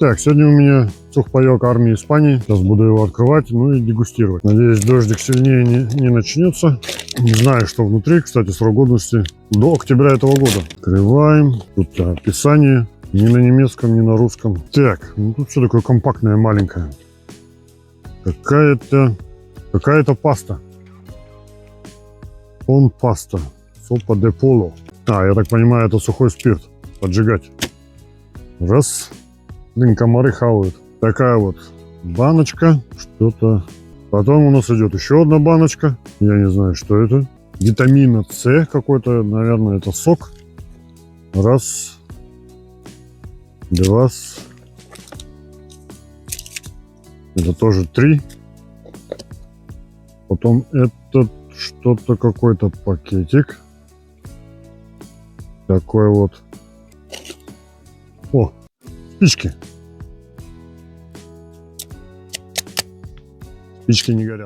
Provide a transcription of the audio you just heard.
Так, сегодня у меня сухпайок армии Испании. Сейчас буду его открывать, ну и дегустировать. Надеюсь, дождик сильнее не начнется. Не знаю, что внутри. Кстати, срок годности до октября этого года. Открываем. Тут описание. Ни на немецком, ни на русском. Так, ну тут все такое компактное, маленькое. Какая-то паста. Паста. Сопа де поло. Я так понимаю, это сухой спирт. Поджигать. Раз. Блин, комары хавают. Такая вот баночка. Что-то. Потом у нас идет еще одна баночка. Я не знаю, что это. Витамина С какой-то. Наверное, это сок. Раз. Два. Это тоже 3. Потом этот что-то, какой-то пакетик. Такой вот. О, спички. Спички не горят.